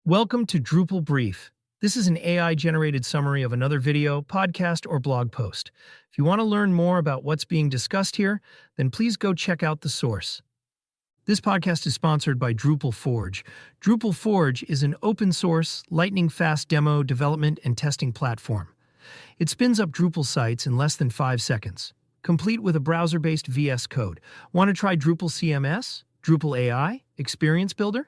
Welcome to DrupalBrief. This is an AI-generated summary of another video, podcast, or blog post. If you want to learn more about what's being discussed here, then please go check out the source. This podcast is sponsored by Drupal Forge. Drupal Forge is an open-source, lightning-fast demo, development, and testing platform. It spins up Drupal sites in less than 5 seconds, complete with a browser-based VS Code. Want to try Drupal CMS, Drupal AI, Experience Builder?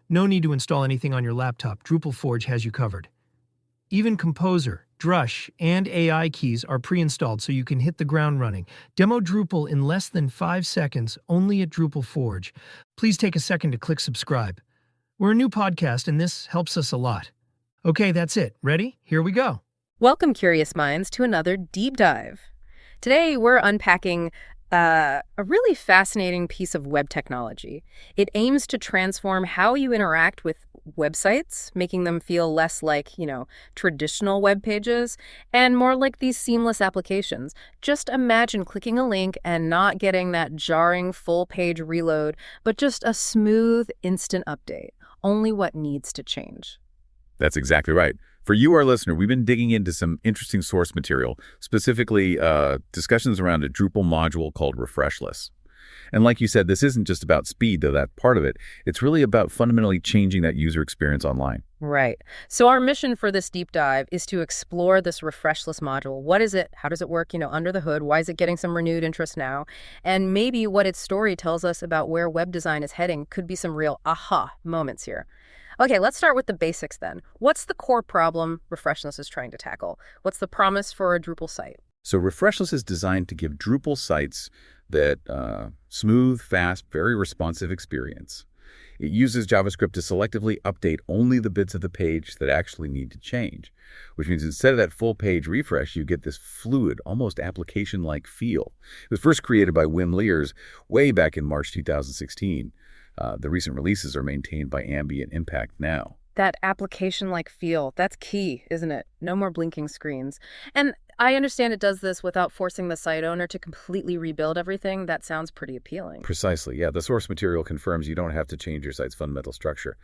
No need to install anything on your laptop. Drupal Forge has you covered. Even Composer, Drush, and AI keys are pre-installed so you can hit the ground running. Demo Drupal in less than 5 seconds only at Drupal Forge. Please take a second to click subscribe. We're a new podcast and this helps us a lot. Okay, that's it. Ready? Here we go. Welcome, curious minds, to another deep dive. Today, we're unpacking a really fascinating piece of web technology. It aims to transform how you interact with websites, making them feel less like, traditional web pages and more like these seamless applications. Just imagine clicking a link and not getting that jarring full-page reload, but just a smooth, instant update. Only what needs to change. That's exactly right. For you, our listener, we've been digging into some interesting source material, specifically discussions around a Drupal module called Refreshless. And like you said, this isn't just about speed, though that's part of it. It's really about fundamentally changing that user experience online. Right. So our mission for this deep dive is to explore this Refreshless module. What is it? How does it work, under the hood? Why is it getting some renewed interest now? And maybe what its story tells us about where web design is heading could be some real aha moments here. Okay, let's start with the basics then. What's the core problem Refreshless is trying to tackle? What's the promise for a Drupal site? So Refreshless is designed to give Drupal sites that smooth, fast, very responsive experience. It uses JavaScript to selectively update only the bits of the page that actually need to change, which means instead of that full page refresh, you get this fluid, almost application-like feel. It was first created by Wim Leers way back in March 2016. The recent releases are maintained by Ambient Impact now. That application-like feel, that's key, isn't it? No more blinking screens. And I understand it does this without forcing the site owner to completely rebuild everything. That sounds pretty appealing. Precisely, yeah. The source material confirms you don't have to change your site's fundamental structure.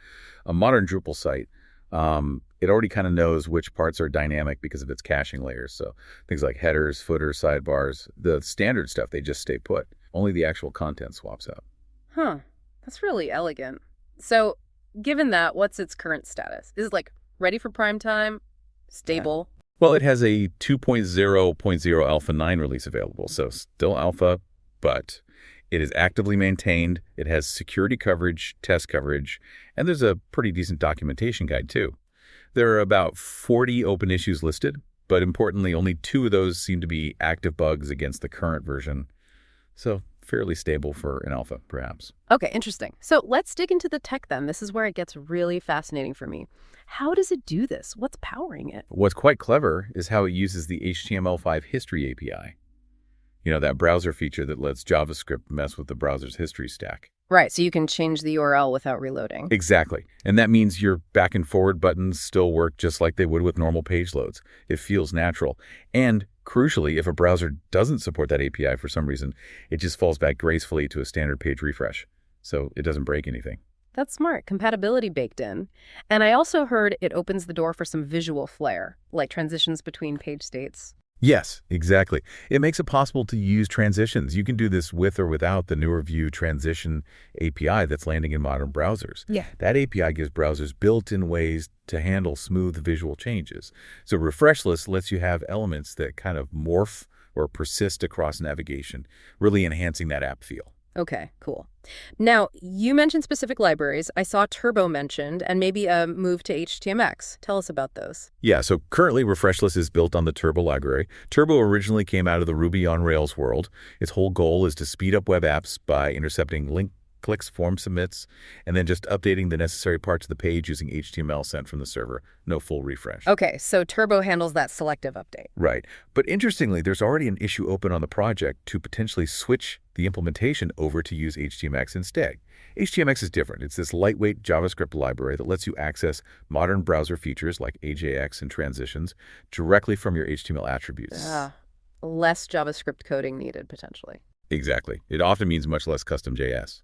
A modern Drupal site, it already kind of knows which parts are dynamic because of its caching layers. So things like headers, footers, sidebars, the standard stuff, they just stay put. Only the actual content swaps out. Huh. That's really elegant. So, given that, what's its current status? Is it ready for prime time? Stable? Well, it has a 2.0.0 Alpha 9 release available, so still alpha, but it is actively maintained. It has security coverage, test coverage, and there's a pretty decent documentation guide too. There are about 40 open issues listed, but importantly, only 2 of those seem to be active bugs against the current version. So fairly stable for an alpha, perhaps. Okay, interesting. So let's dig into the tech then. This is where it gets really fascinating for me. How does it do this? What's powering it? What's quite clever is how it uses the HTML5 history API. That browser feature that lets JavaScript mess with the browser's history stack. Right, so you can change the URL without reloading. Exactly. And that means your back and forward buttons still work just like they would with normal page loads. It feels natural. And crucially, if a browser doesn't support that API for some reason, it just falls back gracefully to a standard page refresh. So it doesn't break anything. That's smart. Compatibility baked in. And I also heard it opens the door for some visual flair, like transitions between page states. Yes, exactly. It makes it possible to use transitions. You can do this with or without the newer Vue transition API that's landing in modern browsers. Yeah. That API gives browsers built-in ways to handle smooth visual changes. So Refreshless lets you have elements that kind of morph or persist across navigation, really enhancing that app feel. Okay, cool. Now, you mentioned specific libraries. I saw Turbo mentioned, and maybe a move to HTMX. Tell us about those. Yeah, so currently Refreshless is built on the Turbo library. Turbo originally came out of the Ruby on Rails world. Its whole goal is to speed up web apps by intercepting link clicks, form submits, and then just updating the necessary parts of the page using HTML sent from the server. No full refresh. Okay, so Turbo handles that selective update. Right. But interestingly, there's already an issue open on the project to potentially switch the implementation over to use HTMX instead. HTMX is different. It's this lightweight JavaScript library that lets you access modern browser features like AJX and transitions directly from your HTML attributes. Less JavaScript coding needed, potentially. Exactly. It often means much less custom JS.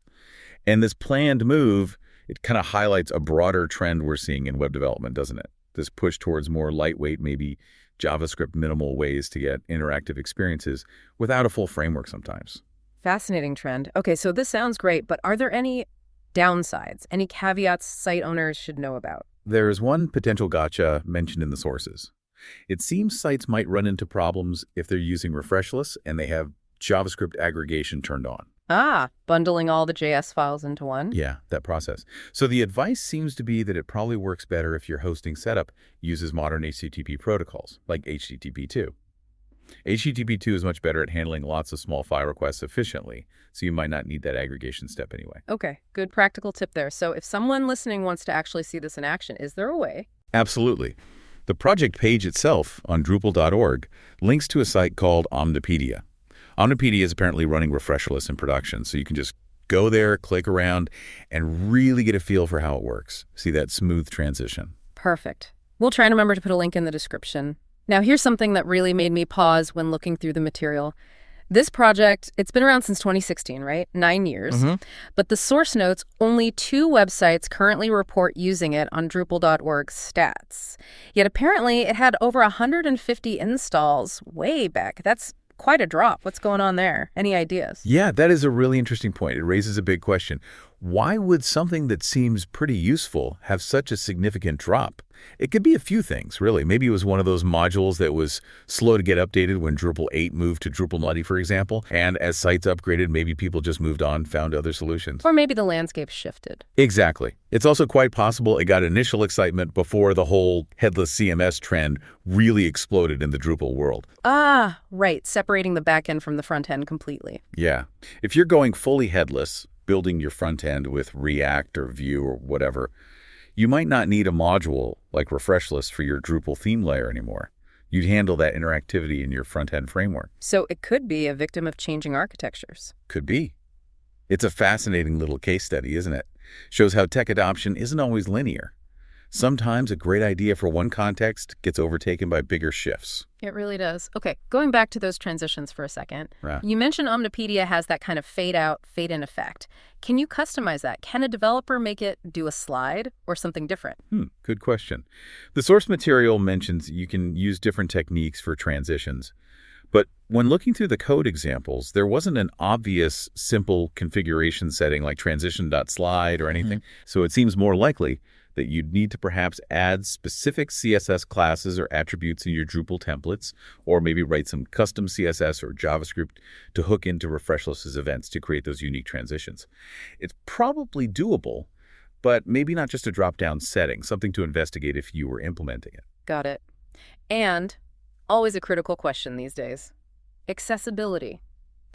And this planned move It kind of highlights a broader trend we're seeing in web development, doesn't it? This push towards more lightweight, maybe JavaScript minimal ways to get interactive experiences without a full framework sometimes. Fascinating trend. Okay, so this sounds great, but are there any downsides, any caveats site owners should know about? There is one potential gotcha mentioned in the sources. It seems sites might run into problems if they're using Refreshless and they have JavaScript aggregation turned on. Ah, bundling all the JS files into one? Yeah, that process. So the advice seems to be that it probably works better if your hosting setup uses modern HTTP protocols, like HTTP2. HTTP2 is much better at handling lots of small file requests efficiently, so you might not need that aggregation step anyway. Okay, good practical tip there. So if someone listening wants to actually see this in action, is there a way? Absolutely. The project page itself on Drupal.org links to a site called Omnipedia. Omnipedia is apparently running Refreshless in production, so you can just go there, click around, and really get a feel for how it works. See that smooth transition. Perfect. We'll try and remember to put a link in the description. Now, here's something that really made me pause when looking through the material. This project, it's been around since 2016, right? 9 years. But the source notes, only 2 websites currently report using it on Drupal.org stats. Yet apparently it had over 150 installs way back. That's quite a drop. What's going on there? Any ideas? Yeah, that is a really interesting point. It raises a big question. Why would something that seems pretty useful have such a significant drop? It could be a few things, really. Maybe it was one of those modules that was slow to get updated when Drupal 8 moved to Drupal Nutty, for example. And as sites upgraded, maybe people just moved on, found other solutions. Or maybe the landscape shifted. Exactly. It's also quite possible it got initial excitement before the whole headless CMS trend really exploded in the Drupal world. Ah, right. Separating the back end from the front end completely. Yeah. If you're going fully headless, building your front end with React or Vue or whatever, you might not need a module like Refreshless for your Drupal theme layer anymore. You'd handle that interactivity in your front-end framework. So it could be a victim of changing architectures. Could be. It's a fascinating little case study, isn't it? Shows how tech adoption isn't always linear. Sometimes a great idea for one context gets overtaken by bigger shifts. It really does. Okay, going back to those transitions for a second. Right. You mentioned Omnipedia has that kind of fade out, fade in effect. Can you customize that? Can a developer make it do a slide or something different? Good question. The source material mentions you can use different techniques for transitions. But when looking through the code examples, there wasn't an obvious, simple configuration setting like transition.slide or anything. So it seems more likely that you'd need to perhaps add specific CSS classes or attributes in your Drupal templates, or maybe write some custom CSS or JavaScript to hook into Refreshless's events to create those unique transitions. It's probably doable, but maybe not just a drop-down setting, something to investigate if you were implementing it. Got it. And always a critical question these days. Accessibility.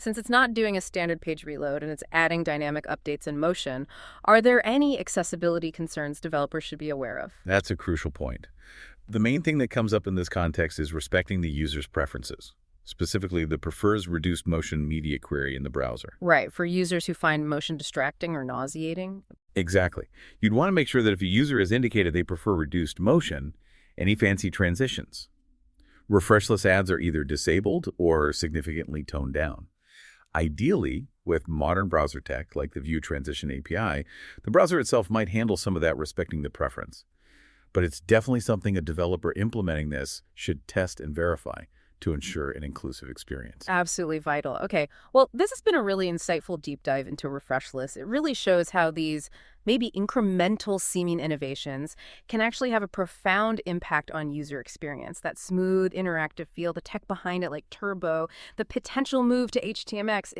Since it's not doing a standard page reload and it's adding dynamic updates in motion, are there any accessibility concerns developers should be aware of? That's a crucial point. The main thing that comes up in this context is respecting the user's preferences, specifically the prefers reduced motion media query in the browser. Right, for users who find motion distracting or nauseating? Exactly. You'd want to make sure that if a user has indicated they prefer reduced motion, any fancy transitions. Refreshless ads are either disabled or significantly toned down. Ideally, with modern browser tech like the Vue Transition API, the browser itself might handle some of that respecting the preference. But it's definitely something a developer implementing this should test and verify to ensure an inclusive experience. Absolutely vital. Okay, well, this has been a really insightful deep dive into Refreshless. It really shows how these maybe incremental seeming innovations can actually have a profound impact on user experience. That smooth, interactive feel, the tech behind it like Turbo, the potential move to HTMX.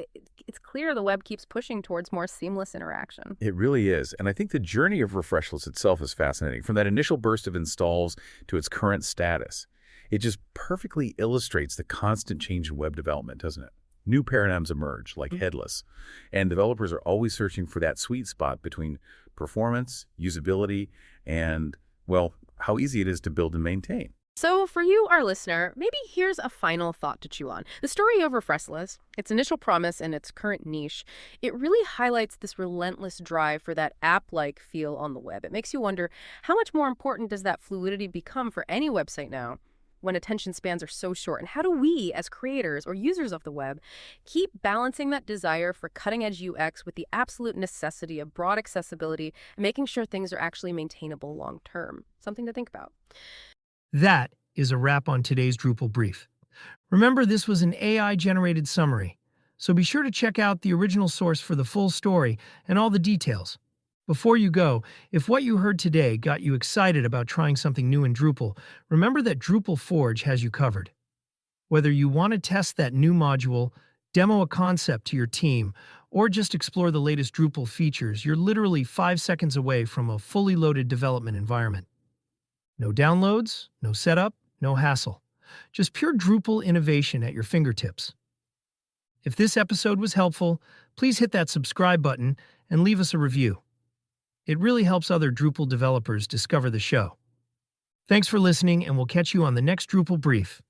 It's clear the web keeps pushing towards more seamless interaction. It really is. And I think the journey of Refreshless itself is fascinating, from that initial burst of installs to its current status. It just perfectly illustrates the constant change in web development, doesn't it? New paradigms emerge, like headless, and developers are always searching for that sweet spot between performance, usability, and, well, how easy it is to build and maintain. So for you, our listener, maybe here's a final thought to chew on. The story of Refreshless, its initial promise and its current niche, it really highlights this relentless drive for that app-like feel on the web. It makes you wonder, how much more important does that fluidity become for any website now? when attention spans are so short? And how do we, as creators or users of the web, keep balancing that desire for cutting-edge UX with the absolute necessity of broad accessibility and making sure things are actually maintainable long-term? Something to think about. That is a wrap on today's Drupal brief. Remember, this was an AI-generated summary, so be sure to check out the original source for the full story and all the details. Before you go, if what you heard today got you excited about trying something new in Drupal, remember that Drupal Forge has you covered. Whether you want to test that new module, demo a concept to your team, or just explore the latest Drupal features, you're literally 5 seconds away from a fully loaded development environment. No downloads, no setup, no hassle. Just pure Drupal innovation at your fingertips. If this episode was helpful, please hit that subscribe button and leave us a review. It really helps other Drupal developers discover the show. Thanks for listening, and we'll catch you on the next Drupal Brief.